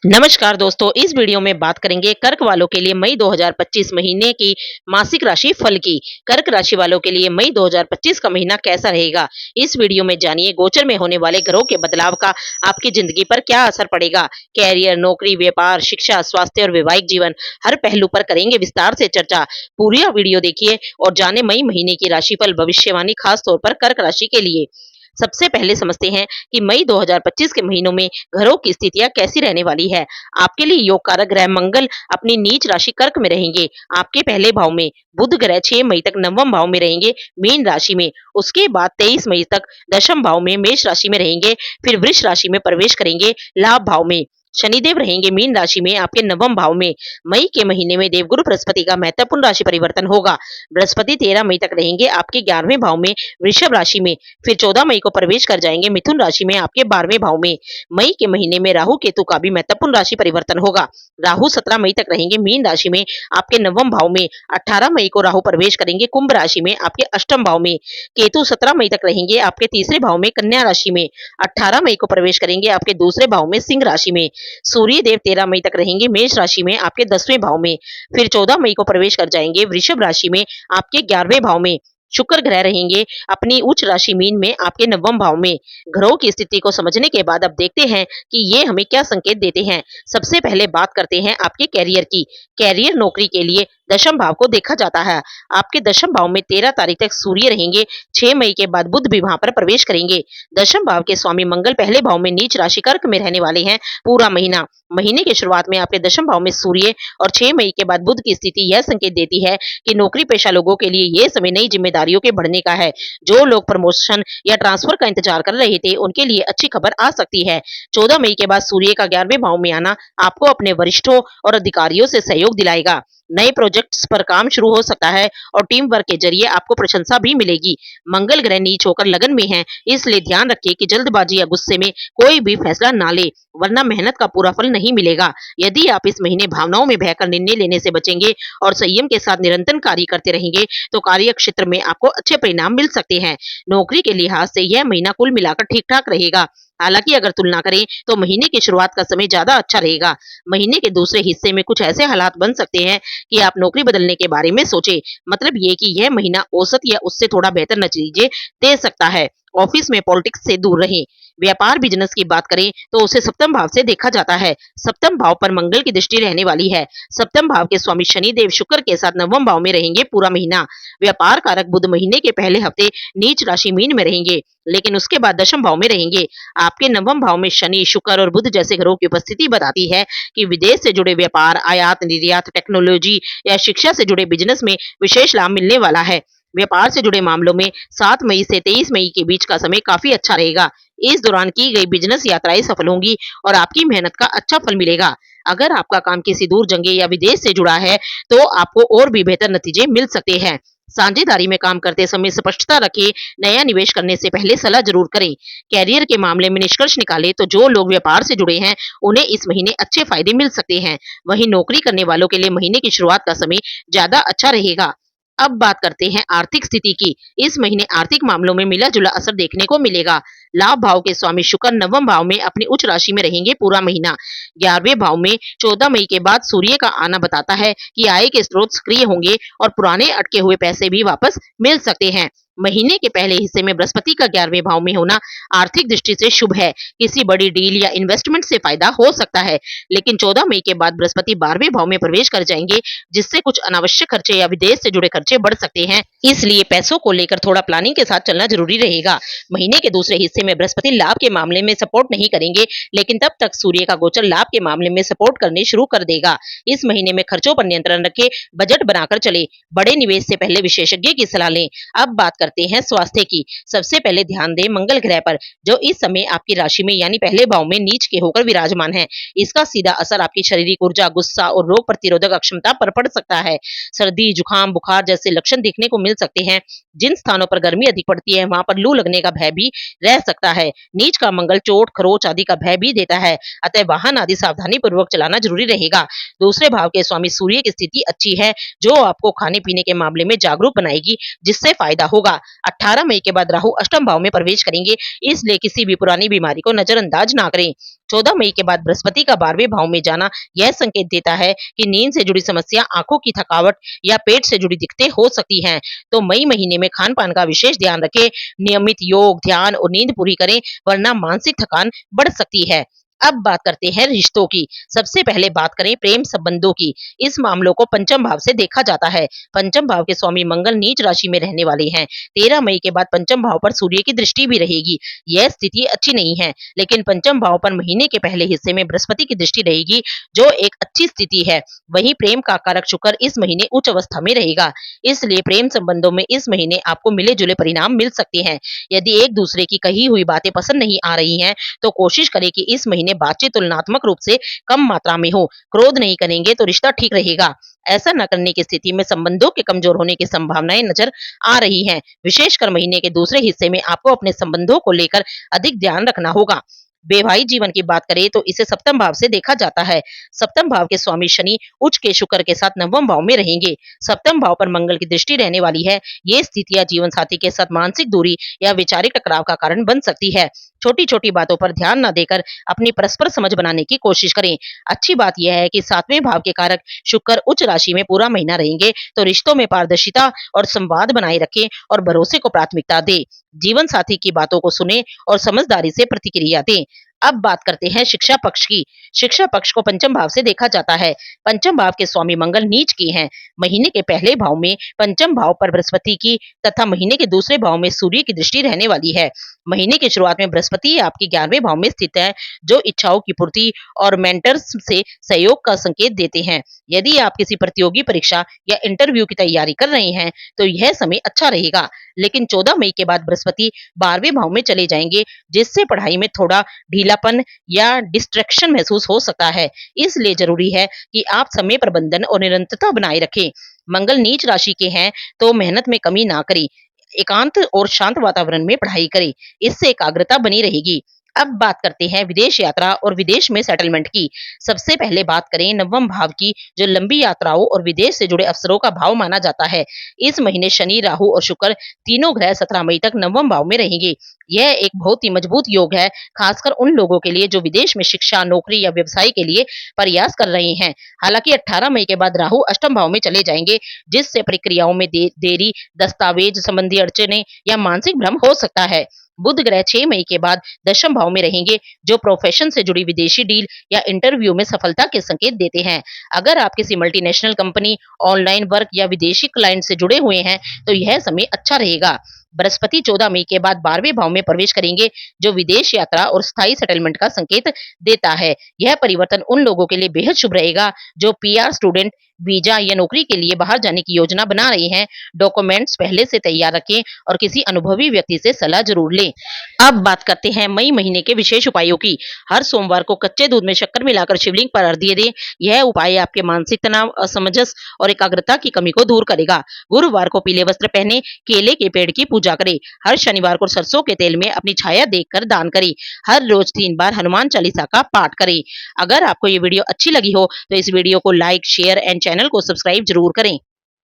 नमस्कार दोस्तों, इस वीडियो में बात करेंगे कर्क वालों के लिए मई 2025 महीने की मासिक राशि फल की। कर्क राशि वालों के लिए मई 2025 का महीना कैसा रहेगा? इस वीडियो में जानिए गोचर में होने वाले ग्रहों के बदलाव का आपकी जिंदगी पर क्या असर पड़ेगा। कैरियर, नौकरी, व्यापार, शिक्षा, स्वास्थ्य और वैवाहिक जीवन हर पहलू पर करेंगे विस्तार से चर्चा। पूरी वीडियो देखिए और जाने मई महीने की राशिफल भविष्यवाणी, खास तौर पर कर्क राशि के लिए। सबसे पहले समझते हैं कि मई 2025 के महीनों में ग्रहों की स्थितियां कैसी रहने वाली है। आपके लिए योग कारक ग्रह मंगल अपनी नीच राशि कर्क में रहेंगे। आपके पहले भाव में बुध ग्रह 6 मई तक नवम भाव में रहेंगे, मीन राशि में। उसके बाद 23 मई तक दशम भाव में मेष राशि में रहेंगे, फिर वृष राशि में प्रवेश करेंगे, लाभ भाव में। शनिदेव रहेंगे मीन राशि में आपके नवम भाव में। मई के महीने में देवगुरु बृहस्पति का महत्वपूर्ण राशि परिवर्तन होगा। बृहस्पति 13 मई तक रहेंगे आपके 11वें भाव में वृषभ राशि में, फिर 14 मई को प्रवेश कर जाएंगे मिथुन राशि में आपके 12वें भाव में। मई के महीने में राहु केतु का भी महत्वपूर्ण राशि परिवर्तन होगा। राहु 17 मई तक रहेंगे मीन राशि में आपके नवम भाव में। 18 मई को राहु प्रवेश करेंगे कुंभ राशि में आपके अष्टम भाव में। केतु 17 मई तक रहेंगे आपके तीसरे भाव में कन्या राशि में। 18 मई को प्रवेश करेंगे आपके दूसरे भाव में सिंह राशि में। सूर्य देव 13 मई तक रहेंगे मेष राशि में आपके 10वें भाव में, फिर 14 मई को प्रवेश कर जाएंगे वृषभ राशि में आपके 11वें भाव में। शुक्र ग्रह रहेंगे अपनी उच्च राशि मीन में आपके नवम भाव में। ग्रहों की स्थिति को समझने के बाद अब देखते हैं कि ये हमें क्या संकेत देते हैं। सबसे पहले बात करते हैं आपके कैरियर की। कैरियर, नौकरी के लिए दशम भाव को देखा जाता है। आपके दशम भाव में 13 तारीख तक सूर्य रहेंगे। 6 मई के बाद बुध भी वहां पर प्रवेश करेंगे। दशम भाव के स्वामी मंगल पहले भाव में नीच राशि कर्क में रहने वाले हैं पूरा महीना। महीने की शुरुआत में आपके दशम भाव में सूर्य और 6 मई के बाद बुध की स्थिति यह संकेत देती है कि नौकरी पेशा लोगों के लिए ये समय नई जिम्मेदारियों के बढ़ने का है। जो लोग प्रमोशन या ट्रांसफर का इंतजार कर रहे थे, उनके लिए अच्छी खबर आ सकती है। 14 मई के बाद सूर्य का 11वें भाव में आना आपको अपने वरिष्ठों और अधिकारियों से सहयोग दिलाएगा। नए प्रोजेक्ट्स पर काम शुरू हो सकता है और टीम वर्क के जरिए आपको प्रशंसा भी मिलेगी। मंगल ग्रह नीच होकर लगन में है, इसलिए ध्यान रखिए कि जल्दबाजी या गुस्से में कोई भी फैसला ना ले, वरना मेहनत का पूरा फल नहीं मिलेगा। यदि आप इस महीने भावनाओं में बहकर निर्णय लेने से बचेंगे और संयम के साथ निरंतर कार्य करते रहेंगे, तो कार्य क्षेत्र में आपको अच्छे परिणाम मिल सकते हैं। नौकरी के लिहाज से यह महीना कुल मिलाकर ठीक ठाक रहेगा। हालांकि अगर तुलना करें तो महीने की शुरुआत का समय ज्यादा अच्छा रहेगा। महीने के दूसरे हिस्से में कुछ ऐसे हालात बन सकते हैं कि आप नौकरी बदलने के बारे में सोचें। मतलब ये कि यह महीना औसत या उससे थोड़ा बेहतर नतीजे दे सकता है। ऑफिस में पॉलिटिक्स से दूर रहें। व्यापार, बिजनेस की बात करें तो उसे सप्तम भाव से देखा जाता है। सप्तम भाव पर मंगल की दृष्टि रहने वाली है। सप्तम भाव के स्वामी शनि देव शुक्र के साथ नवम भाव में रहेंगे पूरा महीना। व्यापार कारक बुध महीने के पहले हफ्ते नीच राशि मीन में रहेंगे, लेकिन उसके बाद दशम भाव में रहेंगे। आपके नवम भाव में शनि, शुक्र और बुध जैसे ग्रहों की उपस्थिति बताती है कि विदेश से जुड़े व्यापार, आयात निर्यात, टेक्नोलॉजी या शिक्षा से जुड़े बिजनेस में विशेष लाभ मिलने वाला है। व्यापार से जुड़े मामलों में 7 मई से 23 मई के बीच का समय काफी अच्छा रहेगा। इस दौरान की गई बिजनेस यात्राएं सफल होंगी और आपकी मेहनत का अच्छा फल मिलेगा। अगर आपका काम किसी दूर जगह या विदेश से जुड़ा है, तो आपको और भी बेहतर नतीजे मिल सकते हैं। साझेदारी में काम करते समय स्पष्टता रखें। नया निवेश करने से पहले सलाह जरूर करें। कैरियर के मामले में निष्कर्ष निकाले तो जो लोग व्यापार से जुड़े हैं, उन्हें इस महीने अच्छे फायदे मिल सकते हैं। वहीं नौकरी करने वालों के लिए महीने की शुरुआत का समय ज्यादा अच्छा रहेगा। अब बात करते हैं आर्थिक स्थिति की। इस महीने आर्थिक मामलों में मिला जुला असर देखने को मिलेगा। लाभ भाव के स्वामी शुक्र नवम भाव में अपनी उच्च राशि में रहेंगे पूरा महीना। 11वें भाव में 14 मई के बाद सूर्य का आना बताता है कि आय के स्रोत सक्रिय होंगे और पुराने अटके हुए पैसे भी वापस मिल सकते हैं। महीने के पहले हिस्से में बृहस्पति का 11वें भाव में होना आर्थिक दृष्टि से शुभ है। किसी बड़ी डील या इन्वेस्टमेंट से फायदा हो सकता है, लेकिन 14 मई के बाद बृहस्पति 12वें भाव में प्रवेश कर जाएंगे, जिससे कुछ अनावश्यक खर्चे या विदेश से जुड़े खर्चे बढ़ सकते हैं। इसलिए पैसों को लेकर थोड़ा प्लानिंग के साथ चलना जरूरी रहेगा। महीने के दूसरे हिस्से में बृहस्पति लाभ के मामले में सपोर्ट नहीं करेंगे, लेकिन तब तक सूर्य का गोचर लाभ के मामले में सपोर्ट करने शुरू कर देगा। इस महीने में खर्चों पर नियंत्रण रखें, बजट बनाकर चले। बड़े निवेश से पहले विशेषज्ञ की सलाह लें। अब बात करते हैं स्वास्थ्य की। सबसे पहले ध्यान दें मंगल ग्रह पर, जो इस समय आपकी राशि में यानी पहले भाव में नीच के होकर विराजमान है। इसका सीधा असर आपकी शारीरिक ऊर्जा, गुस्सा और रोग प्रतिरोधक अक्षमता पर पड़ सकता है। सर्दी, जुकाम, बुखार जैसे लक्षण देखने को मिल सकते हैं। जिन स्थानों पर गर्मी अधिक पड़ती है, वहां पर लू लगने का भय भी रह सकता है। नीच का मंगल चोट, खरोच आदि का भय भी देता है, अतः वाहन आदि सावधानी पूर्वक चलाना जरूरी रहेगा। दूसरे भाव के स्वामी सूर्य की स्थिति अच्छी है, जो आपको खाने पीने के मामले में जागरूक बनाएगी, जिससे फायदा होगा। रहेगा। 18 मई के बाद राहु अष्टम भाव में प्रवेश करेंगे, इसलिए किसी भी पुरानी बीमारी को नजरअंदाज ना करें। 14 मई के बाद बृहस्पति का 12वें भाव में जाना यह संकेत देता है कि नींद से जुड़ी समस्या, आंखों की थकावट या पेट से जुड़ी दिक्कतें हो सकती हैं। तो मई महीने में खान पान का विशेष ध्यान रखें, नियमित योग, ध्यान और नींद पूरी करें, वरना मानसिक थकान बढ़ सकती है। अब बात करते हैं रिश्तों की। सबसे पहले बात करें प्रेम संबंधों की। इस मामलों को पंचम भाव से देखा जाता है। पंचम भाव के स्वामी मंगल नीच राशि में रहने वाले हैं। 13 मई के बाद पंचम भाव पर सूर्य की दृष्टि भी रहेगी। यह स्थिति अच्छी नहीं है, लेकिन पंचम भाव पर महीने के पहले हिस्से में बृहस्पति की दृष्टि रहेगी, जो एक अच्छी स्थिति है। वहीं प्रेम का कारक शुक्र इस महीने उच्च अवस्था में रहेगा, इसलिए प्रेम संबंधों में इस महीने आपको मिले जुले परिणाम मिल सकते हैं। यदि एक दूसरे की कही हुई बातें पसंद नहीं आ रही हैं, तो कोशिश करें कि इस महीने बातचीत तुलनात्मक रूप से कम मात्रा में हो। क्रोध नहीं करेंगे तो रिश्ता ठीक रहेगा। ऐसा न करने की स्थिति में संबंधों के कमजोर होने की संभावनाएं नजर आ रही हैं। विशेषकर महीने के दूसरे हिस्से में आपको अपने संबंधों को लेकर अधिक ध्यान रखना होगा। वैवाहिक जीवन की बात करें तो इसे सप्तम भाव से देखा जाता है। सप्तम भाव के स्वामी शनि उच्च के शुक्र के साथ नवम भाव में रहेंगे। सप्तम भाव पर मंगल की दृष्टि रहने वाली है। ये स्थितियां जीवन साथी के साथ मानसिक दूरी या वैचारिक टकराव का कारण बन सकती है। छोटी छोटी बातों पर ध्यान न देकर अपनी परस्पर समझ बनाने की कोशिश करें। अच्छी बात यह है कि 7वें भाव के कारक शुक्र उच्च राशि में पूरा महीना रहेंगे, तो रिश्तों में पारदर्शिता और संवाद बनाए रखें और भरोसे को प्राथमिकता दें। जीवन साथी की बातों को सुने और समझदारी से प्रतिक्रिया दें। अब बात करते हैं शिक्षा पक्ष की। शिक्षा पक्ष को पंचम भाव से देखा जाता है। पंचम भाव के स्वामी मंगल नीच के हैं। महीने के पहले भाव में पंचम भाव पर बृहस्पति की तथा महीने के दूसरे भाव में सूर्य की दृष्टि रहने वाली है। महीने की शुरुआत में बृहस्पति आपके 11वें भाव में स्थित है, जो इच्छाओं की पूर्ति और मेंटर्स से सहयोग का संकेत देते हैं। यदि आप किसी प्रतियोगी परीक्षा या इंटरव्यू की तैयारी कर रहे हैं, तो यह समय अच्छा रहेगा। लेकिन 14 मई के बाद बृहस्पति 12वें भाव में चले जाएंगे, जिससे पढ़ाई में थोड़ा ढीलापन या डिस्ट्रैक्शन महसूस हो सकता है। इसलिए जरूरी है कि आप समय प्रबंधन और निरंतरता बनाए रखें। मंगल नीच राशि के हैं, तो मेहनत में कमी ना करें। एकांत और शांत वातावरण में पढ़ाई करें, इससे एकाग्रता बनी रहेगी। अब बात करते हैं विदेश यात्रा और विदेश में सेटलमेंट की। सबसे पहले बात करें नवम भाव की, जो लंबी यात्राओं और विदेश से जुड़े अवसरों का भाव माना जाता है। इस महीने शनि, राहु और शुक्र तीनों ग्रह 17 मई तक नवम भाव में रहेंगे। यह एक बहुत ही मजबूत योग है, खासकर उन लोगों के लिए जो विदेश में शिक्षा, नौकरी या व्यवसाय के लिए प्रयास कर रहे हैं। हालांकि 18 मई के बाद राहु अष्टम भाव में चले जाएंगे, जिससे प्रक्रियाओं में देरी, दस्तावेज संबंधी अड़चने या मानसिक भ्रम हो सकता है। बुध ग्रह 6 मई के बाद दशम भाव में रहेंगे, जो प्रोफेशन से जुड़ी विदेशी डील या इंटरव्यू में सफलता के संकेत देते हैं। अगर आप किसी मल्टीनेशनल कंपनी, ऑनलाइन वर्क या विदेशी क्लाइंट से जुड़े हुए हैं, तो यह समय अच्छा रहेगा। बृहस्पति 14 मई के बाद 12वें भाव में प्रवेश करेंगे, जो विदेश यात्रा और स्थायी सेटलमेंट का संकेत देता है। यह परिवर्तन उन लोगों के लिए बेहद शुभ रहेगा जो पीआर, स्टूडेंट वीजा या नौकरी के लिए बाहर जाने की योजना बना रहे हैं। डॉक्यूमेंट्स पहले से तैयार रखें और किसी अनुभवी व्यक्ति से सलाह जरूर लें। अब बात करते हैं मई महीने के विशेष उपायों की। हर सोमवार को कच्चे दूध में शक्कर मिलाकर शिवलिंग पर अर्घ्य दें। यह उपाय आपके मानसिक तनाव, असमंजस और एकाग्रता की कमी को दूर करेगा। गुरुवार को पीले वस्त्र पहने केले के पेड़ की पूजा करें। हर शनिवार को सरसों के तेल में अपनी छाया देखकर दान करें। हर रोज 3 बार हनुमान चालीसा का पाठ करें। अगर आपको ये वीडियो अच्छी लगी हो, तो इस वीडियो को लाइक, शेयर एंड चैनल को सब्सक्राइब जरूर करें।